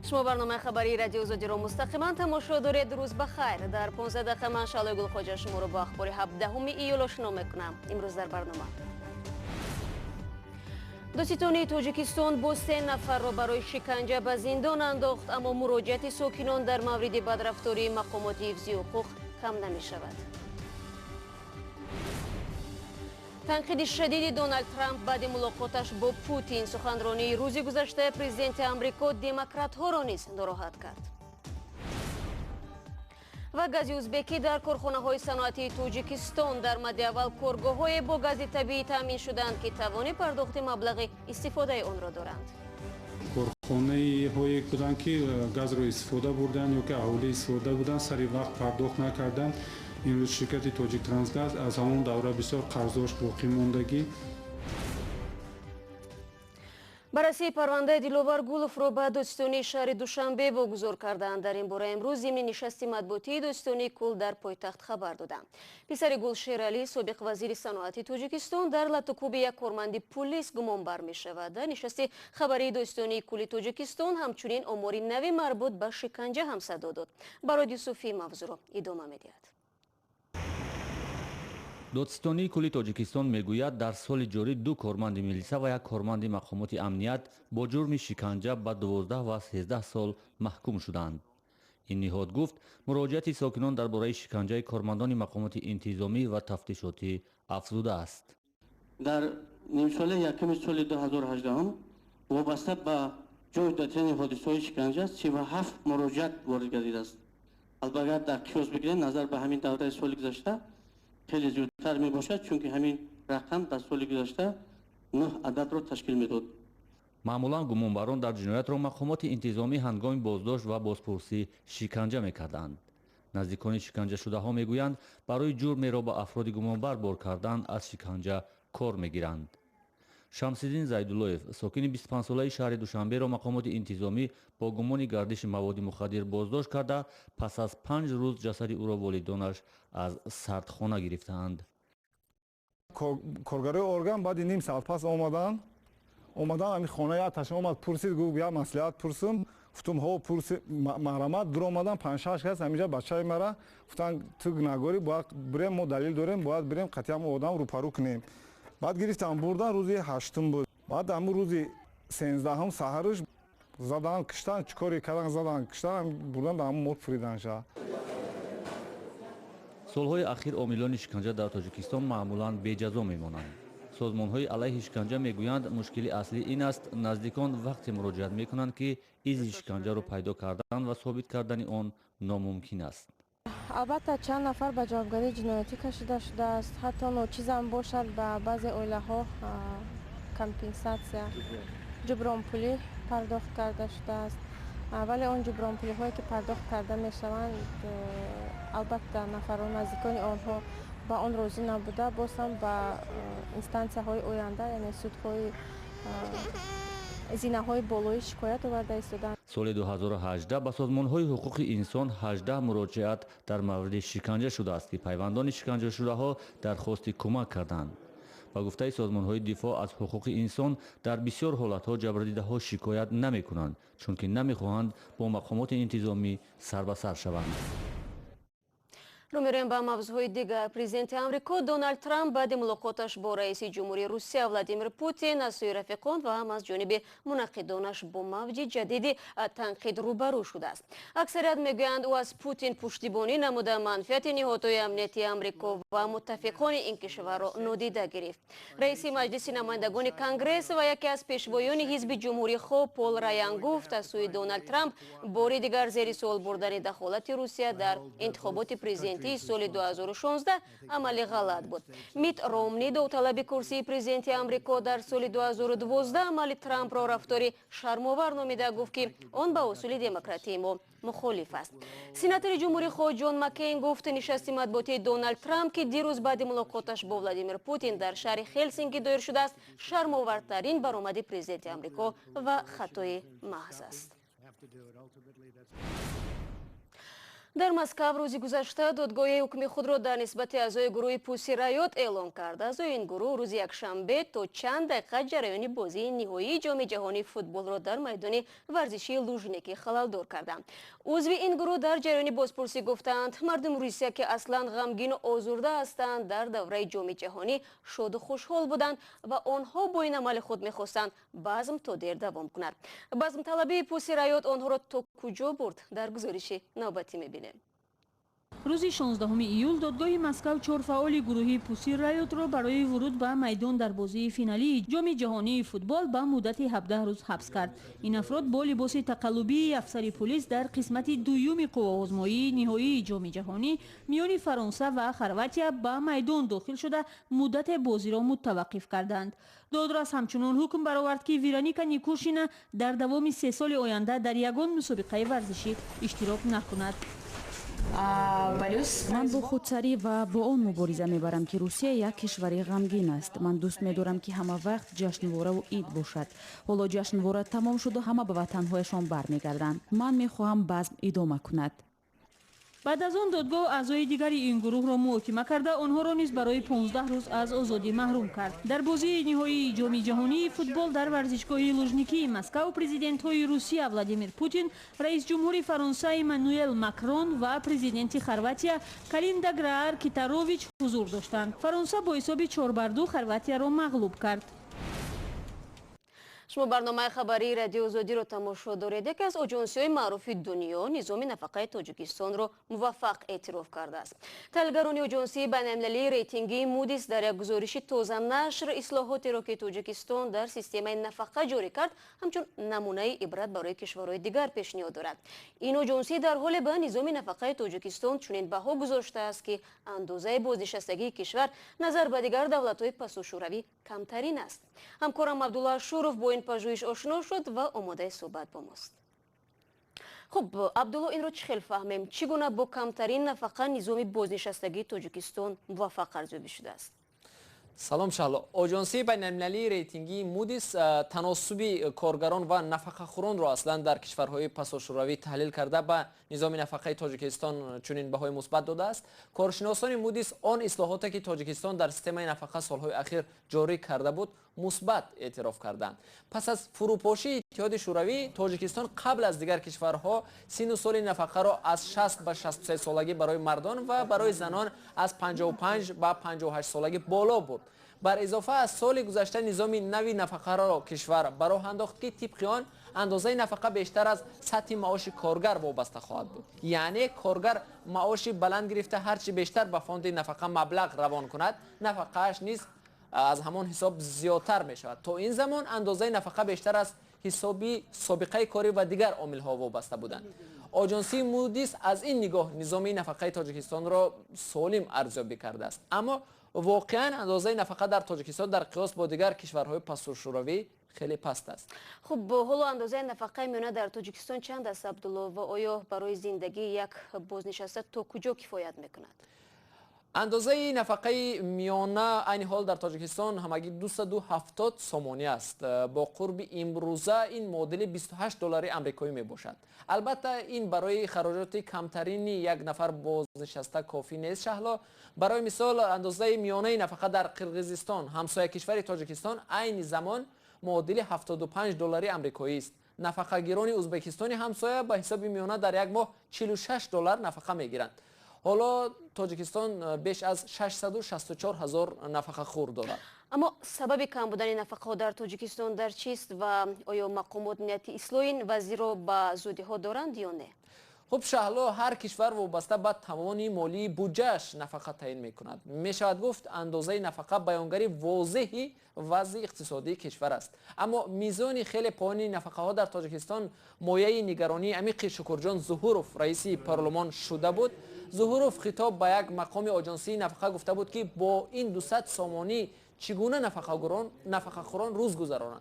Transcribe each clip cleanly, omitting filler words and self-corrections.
شما برنامه خبری رادیو آزادی را مستقیما تماشا دارید. روز بخیر. در 15 دقیقه من شعله گلخواجه شما رو با اخبار 17 ایول آشنا میکنم. امروز در برنامه دادستانی تاجیکستان با 3 نفر را برای شکنجه به زندان انداخت، اما مراجعت ساکنان در مورد بدرفتاری مقامات حفظی حقوق کم نمی شود. تنقید شدید دونالد ترامپ بعد ملاقاتش با پوتین. سخنرانی روز گذشته پرزیدنت آمریکا دموکرات ها را نیز ناراحت کرد. و گاز ازبکی در کارخانه های صنعتی تاجیکستان در مد اول کارگاه های با گاز طبیعی تامین شدند که توان پرداخت مبلغ استفاده آن را دارند. کارخانه های بودند که گاز را استفاده بردند یا که اهالی استفاده بودند سری وقت پرداخت نکردند. امروز شرکت تاجیک ترانسگاز از همون دوره بسیار قرضاش باقی موندگی. بررسی پرونده دلوار گولف را به دادستانی شهر دوشنبه واگذار کردند. در این باره امروز ضمن نشست مطبوعاتی دادستانی کل در پایتخت خبر دادند. پسر گلشیر علی سابق وزیر صنعت تاجیکستان در لطوکوب یک کارمند پلیس گمانبر می شود. در نشست خبری دادستانی کل تاجیکستان همچنین آمار نوی مربوط به شکنجه هم صدا داد. برای یوسفی موضوع را ادامه می‌دهد. دادستانی کلی تاجیکستان میگوید در سال جاری 2 کارمند میلیسا و 1 کارمند مقامات امنیت با جرم شکنجه به 12 و 13 سال محکوم شدند. این نهاد گفت مراجعت ساکنان درباره شکنجه کارمندان مقامات انتظامی و تفتیشاتی افزوده است. در نیم سال یکم سال 2018 وابسته به جای دادن حادثه‌های شکنجه 37 مراجعت وارد گردیده است. البته در قیاس بگیریم نظر به همین دوره سال گذشته خیلی زیادتر می باشد، چون که همین رقم در سال گذشته 9 عدد را تشکیل میداد. معمولا گمانبران در جنایت را مقامات انتظامی هنگام بازداشت و بازپرسی شکنجه میکردند. نزدیکان شکنجه شده ها میگویند برای جرمی را به افراد گمانبر بار کردن از شکنجه کار میگیرند. شمس‌الدین زیدالله‌یف ساکن 25 ساله شهر دوشنبه را مقامات انتظامی با گمان گردش مواد مخدر بازداشت کرده پس از 5 روز جسد او را والدانش از سردخانه گرفتند. کارگرای ارگان بعد نیم ساعت پس اومدن همین خانه آتش اومد پرسید گفت بیا مصلحت پرسم گفتم ها پرسید محرمت در اومدن 5-6 کس همینجا بچهای مرا گفتن تو نگاری باید بریم ما دلیل داریم باید بریم قطعا آدم رو پرو کنیم. بعد گرفتم بردن روزی 8 بود. بعد همون روزی 13 سحرش زدن کشتن چیکاری کردن زدن کشتن بردن به همون مرد فریدن شد. سالهای اخیر عاملان شکنجه در تاجیکستان معمولاً بی‌جزا میمانند. سازمان‌های علیه شکنجه میگویند مشکل اصلی این است نزدیکان وقتی مراجعت میکنند که ایز شکنجه را پیدا کردن و ثابت کردن آن ناممکن است. البته چند نفر به جوابگری جنایتی کشیده شده است. حتی ناچیز هم باشد به بعضی عائله‌ها کمپنساسیا جبران پولی پرداخت کرده شده است. ولی آن جبران پولی هایی که پرداخت کرده می شوند البته نفران نزدیکان آنها با آن راضی نبوده باز هم به اینستانسیه های آینده یعنی سودهای زینه های بالای شکایت آورده ایستادند. سال 2018 به سازمان های حقوق انسان 18 مراجعت در مورد شکنجه شده است که پیوندان شکنجه شده ها درخواست کمک کردند. با گفته سازمان های دفاع از حقوق انسان در بسیار حالت ها جبردیده ها شکایت نمی کنند چون که نمی خواهند با مقامات انتظامی سر به سر شوند. رو میریم به موضوع دیگر. پرزیدنت آمریکا دونالد ترامپ بعد ملاقاتش با رئیس جمهوری روسیه ولادیمیر پوتین از سوی رفیقان و هم از جانب مناقضانش با موج جدید تنقید روبرو شده است. اکثریت میگویند او از پوتین پشتیبانی نموده منفعت نهادهای امنیتی آمریکا و متفقان این کشور را نادیده گرفت. رئیس مجلس نمایندگان کنگره و یکی از پیشوایان حزب جمهوری خواه پول رایان گفت از سوی دونالد ترامپ بار دیگر زیر سوال بردن دخالت روسیه در انتخابات پرزیدنتی سال 2016 عمل غلط بود. میت رومنی داوطلب کرسی پرزیدنت آمریکا در سال 2012 عمل ترامپ را رفتاری شرم‌آور نامیده گفت که آن با اصول دموکراتی ما مخالف است. سناتور جمهوری خواه جان مکین گفت نشست مطبوعاتی دونالد ترامپ که دیروز بعد ملاقاتش با ولادیمیر پوتین در شهر هلسینکی دایر شده است شرم‌آورترین برآمد پرزیدنت آمریکا و خطای محض است. در مسکو روزی گذشته دادگاه حکم خود را در نسبت اعضای گروه پوسی رایوت اعلام کرد. اعضای این گروه روز یکشنبه تا چند دقیقه جریان بازی نهایی جام جهانی فوتبال را در میدان ورزشی لوژنیکی خلالدار کردند. عضو این گروه در جریان بازپرسی گفتند مردم روسیه که اصلا غمگین و آزرده هستند در دوره جام جهانی شاد و خوشحال بودند و آنها با این عمل خود می‌خواستند بزم تا دیر دوام کند. بزم طلبی پوسی رایوت آنها را تا کجا برد؟ در گزارش نوبتی می‌بینیم. روز 16 ایول دادگاه مسکو 4 فعال گروه پوسی رایوت را برای ورود به میدان در بازی فینالی جام جهانی فوتبال به مدت 17 روز حبس کرد. این افراد با لباس تقلبی افسر پلیس در قسمت دوم قوه‌آزمایی نهایی جام جهانی میان فرانسه و خرواتیا به میدان داخل شده مدت بازی را متوقف کردند. دادرس همچنان حکم برآورد که ویرونیکا نیکوشینا در دوام 3 سال آینده در یگان مسابقه ورزشی اشتراک نکند. من با خودسری و با آن مبارزه میبرم که روسیه یک کشوری غمگین است. من دوست می‌دارم که همه وقت جشنواره و عید باشد. حالا جشنواره تمام شد و همه به وطنهایشان برمیگردند. من میخواهم بزم ادامه کند. بعد از آن دادگاه اعضای دیگری این گروه را محاکمه کرده آنها را نیز برای 15 روز از آزادی محروم کرد. در بازی نهایی جام جهانی فوتبال در ورزشگاه لوژنیکی مسکو پرزیدنت های روسیه ولادیمیر پوتین، رئیس جمهور فرانسه امانوئل ماکرون و پرزیدنت خرواتیا کالیندا گرار-کیتاروویچ حضور داشتند. فرانسه با حساب 4-2 خرواتیا را مغلوب کرد. شما برنامه خبری رادیو آزادی رو تماشا دارید. یکی از آژانس‌های معروف دنیا نظام نفقه تاجیکستان رو موفق اعتراف کرده است. تحلیلگران آژانسی بین‌المللی ریتینگی مودیس در یک گزارش تازه نشر اصلاحاتی را که تاجیکستان در سیستم نفقه جاری کرد همچون نمونه عبرت برای کشورهای دیگر پیشنهاد دارد. این آژانسی در حال به نظام نفقه تاجیکستان چنین بها گذاشته است که اندازه بازنشستگی کشور نظر به دیگر دولت‌های پساشوروی کمترین است. همکارم عبدالله شوروف با این پژوهش آشنا شد و آماده صحبت با ماست. خب عبدالله، این رو چه خیلی فهمیم چگونه با کمترین نفقه نظام بازنشستگی تاجیکستان موفق ارزیابی شده است؟ سلام شهلا. آژانسی بین‌المللی ریتینگی مودیس تناسب کارگران و نفقه‌خوران را اصلا در کشورهای پساشوروی تحلیل کرده به نظام نفقه تاجیکستان چنین بهای مثبت داده است. کارشناسان مودیس آن اصلاحاتی که تاجیکستان در سیستم نفقه سالهای اخیر جاری کرده بود مثبت اعتراف کردند. پس از فروپاشی اتحاد شوروی تاجیکستان قبل از دیگر کشورها سن و سال نفقه را از 60 به 63 سالگی برای مردان و برای زنان از 55 به 58 سالگی بالا برد. بر اضافه از سال گذشته نظام نوی نفقه را کشور براه انداخت که طبق آن اندازه نفقه بیشتر از سطح معاش کارگر وابسته خواهد بود. یعنی کارگر معاش بلند گرفته هرچی بیشتر به فاند نفقه مبلغ روان کند نفقه‌اش نیز از همان حساب زیادتر می شود. تا این زمان اندازه نفقه بیشتر از حسابی سابقه کاری و دیگر عامل ها وابسته بودند. آژانسی مودیس از این نگاه نظام نفقه تاجیکستان را سالم ارزیابی کرده است. اما واقعا اندازه نفقه در تاجیکستان در قیاس با دیگر کشورهای پساشوروی خیلی پست است. خب حالا اندازه نفقه میانه در تاجیکستان چند است عبدالله و آیا برای زندگی یک بازنشسته تا کجا کفایت میکند؟ اندازه نفقه میانه این حال در تاجیکستان همگی 270 سومانی است. با قرب امروزه این معادل 28 دلار آمریکایی می باشد. البته این برای خراجات کمترین یک نفر بازنشسته کافی نیست شهلا. برای مثال اندازه میانه نفقه در قرقیزستان همسایه کشور تاجیکستان عین زمان معادل 75 دلار آمریکایی است. نفقه گیران ازبکستان همسایه به حساب میانه در یک ماه 46 دلار نفقه می گیرند. حالا تاجیکستان بیش از 664,000 نفقه خور دارد. اما سبب کم بودن نفقه ها در تاجیکستان در چیست و آیا مقامات نیت اصلاح این وضعیت را به زودی ها دارند یا نه؟ خب شهلا هر کشور وابسته به توان مالی بودجه‌اش نفقه تعیین می‌کند. می‌شود گفت اندازه نفقه بیانگری واضحی وضع اقتصادی کشور است. اما میزان خیلی پایین نفقه ها در تاجیکستان مایه نگرانی عمیق شکرجان ظهوروف رئیس پارلمان شده بود. ظهوروف خطاب به یک مقام آژانسی نفقه گفته بود که با این 200 سومانی چگونه نفقه خوران روز گذرانند.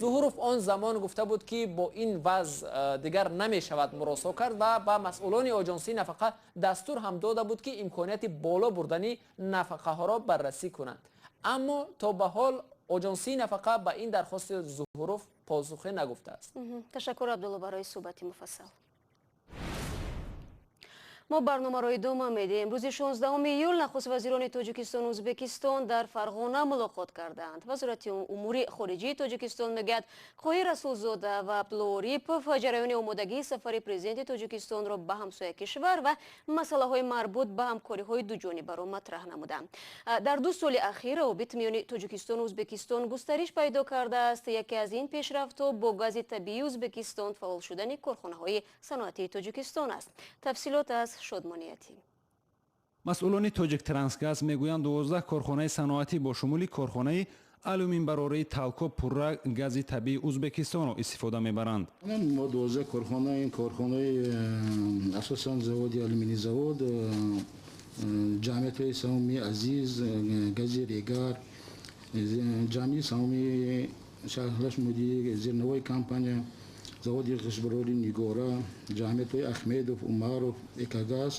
ظهوروف آن زمان گفته بود که با این وضع دیگر نمی شود مراسا کرد و به مسئولان آژانسی نفقه دستور هم داده بود که امکانیت بالا بردن نفقه ها را بررسی کنند. اما تا به حال آژانسی نفقه به این درخواست ظهوروف پاسخی نگفته است. تشکر عبدالله برای صحبت مفصل. ما برنامه را ادامه میدیم. روز 16 ایول نخست وزیران تاجیکستان و ازبکستان در فرغانه ملاقات کردند. وزارت امور خارجه تاجیکستان میگوید خواهی رسولزاده و عبدالله عریپوف جریان آمادگی سفر پرزیدنت تاجیکستان را به همسایه کشور و مسئله های مربوط به همکاری های دو جانبه را مطرح نمودند. در 2 سال اخیر روابط میان تاجیکستان و ازبکستان گسترش پیدا کرده است. یکی از این پیشرفت‌ها با گاز طبیعی ازبکستان فعال شدن کارخانه‌های صنعتی تاجیکستان است. تفصیلات از شادمانیتی. مسئولان تاجیک ترانسگاز میگویند 12 کارخانه صنعتی با شمول کارخانه алюмин барораи талко пурра гази табиии ӯзбекистонро истифода мебаранд. мо 12 корхонаем. корхонаи асосан заводи алюминий завод, ҷамъиятҳои саҳмии азиз, гази регар, ҷамъии саҳмии шаҳрлаш мудири зирнавои компания, заводи ғишбарори нигора, ҷамъиятҳои ахмедов, умаров, экогаз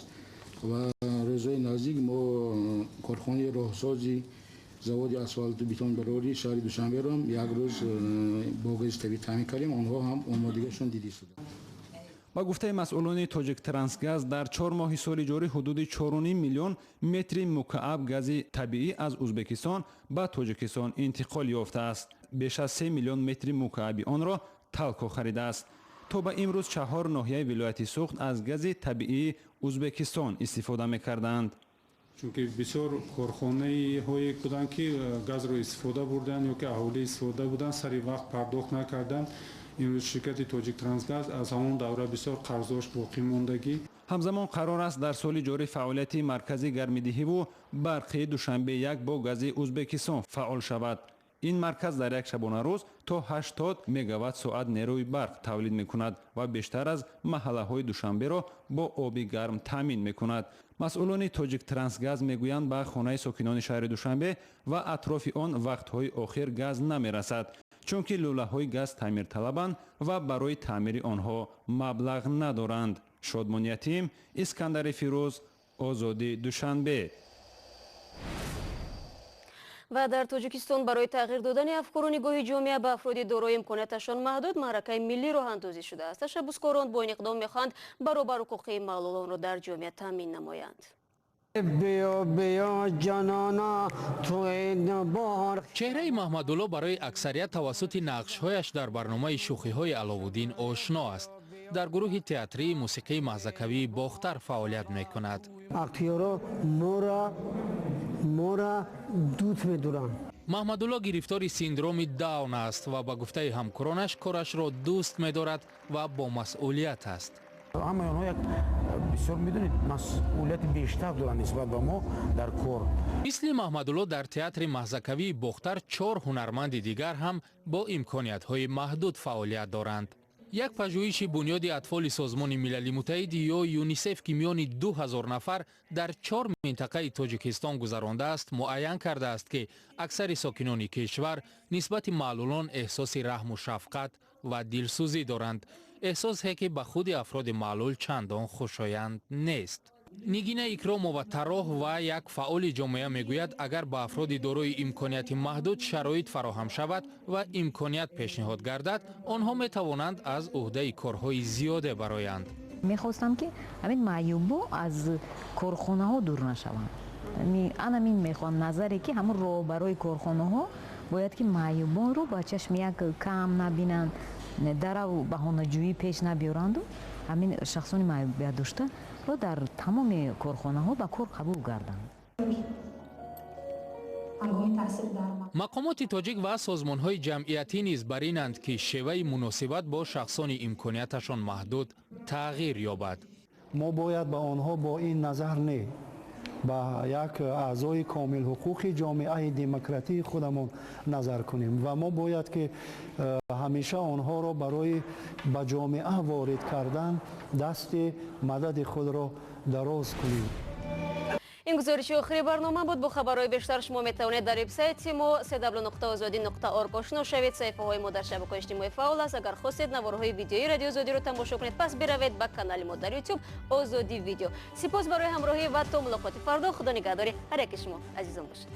ва рӯзҳои наздик мо корхонаи роҳсози заводи асфалту бетонбарорӣ шаҳри душанберо як рӯз бо гази табиӣ таъмин кардем. онҳо ҳам омодагиашон дидӣ шуда. ба гуфтаи масъулони тоҷик трансгаз дар 4 моҳи соли ҷорӣ ҳудуди 4,5 миллион метри мукааб гази табиӣ аз ӯзбекистон ба тоҷикистон интиқол ёфтааст. беш аз 3 миллион метри мукааби онро талко харидааст. то ба имрӯз 4 ноҳияи вилояти суғд аз гази табиии ӯзбекистон истифода мекарданд. чунки бисёр корхонаҳое буданд ки газро истифода бурданд ё ки аҳолӣ истифода буданд, сари вақт пардохт накарданд. имрӯз ширкати тоҷик трансгаз аз ҳамон давра бисёр қарздош боқӣ мондагӣ. ҳамзамон қарор аст дар соли ҷорӣ фаъолияти маркази гармидиҳиву барқии душанбе 1 бо гази ӯзбекистон фаъол шавад. ин марказ дар як шабонарӯз то 80 мегаватт соат нерӯи барқ тавлид мекунад ва бештар аз маҳаллаҳои душанберо бо оби гарм таъмин мекунад. масъулони тоҷик трансгаз мегӯянд ба хонаи сокинони шаҳри душанбе ва атрофи он вақтҳои охир газ намерасад, чунки лӯлаҳои газ таъмирталабанд ва барои таъмири онҳо маблағ надоранд. шодмониятим, искандари фирӯз, озодӣ, душанбе. و در تاجیکستان برای تغییر دادن افکار و نگاه جامعه به افراد دارای امکاناتشان محدود معرکه ملی راه اندازی شده است. تشبثکاران با این اقدام می‌خواهند برابر حقوق معلولان را در جامعه تامین نمایند. چهره محمدالله برای اکثریت توسط نقش‌هایش در برنامه شوخی‌های علاءالدین آشنا است. در گروه تئاتری موسیقی محزکوی باختر فعالیت می‌کند. اکتورها مورا دوست می‌دارند. محمدالله گرفتار سیندروم داون است و با گفته همکارانش کارش را دوست می‌دارد و با مسئولیت است. اما آنها یک بسیار می‌دونید مسئولیت بیشتر دارند نسبت به ما در کار. مثل محمدالله در تئاتر محزکوی باختر 4 هنرمند دیگر هم با امکانیت‌های محدود فعالیت دارند. یک پژوهش بنیاد اطفال سازمان ملل متحد یا یونیسف که میان 2000 نفر در 4 منطقه تاجیکستان گذرانده است معین کرده است که اکثر ساکنان کشور نسبت معلولان احساس رحم و شفقت و دلسوزی دارند، احساسی که به خود افراد معلول چندان خوشایند نیست. نگین اکرامова و طراح و یک فعال جامعه میگوید اگر به افراد دارای امکانیت محدود شرایط فراهم شود و امکانیت پیشنهاد گردد، آنها می توانند از عهده کارهای زیاده برآیند. میخواستم که همین معیوبا از کارخانه ها دور نشوند. همین میخوام نظری که همون رو برای کارخانه ها باید که معیوبان رو با چشم یک کم نبینند، در بهانه‌جویی پیش نبیارند و همین شخصان معیوبیت داشته رو در تمام کارخانه ها به کار قبول گردند. مقامات تاجیک و سازمان های جمعیتی نیز بر اینند که شیوه مناسبت با شخصان امکانیتشان محدود تغییر یابد. ما باید به آنها با این نظر نه با یک اعضای کامل حقوق جامعه دموکراتی خودمون نظر کنیم و ما باید که همیشه آنها را برای به جامعه وارد کردن دست مدد خود را دراز کنیم. این گزارش آخری برنامه بود. با خبرهای بیشتر شما میتوانید در وبسایت ما www.azadi.org آشنا شوید. صفحه های ما در شبکه‌های اجتماعی فعال است. اگر خواستید نوارهای ویدیویی رادیو آزادی رو تماشا کنید پس بروید به کانال ما در یوتیوب آزادی ویدیو. سپاس برای همراهی و تا ملاقات فردا. خدا نگهدار هر یک شما عزیزان باشید.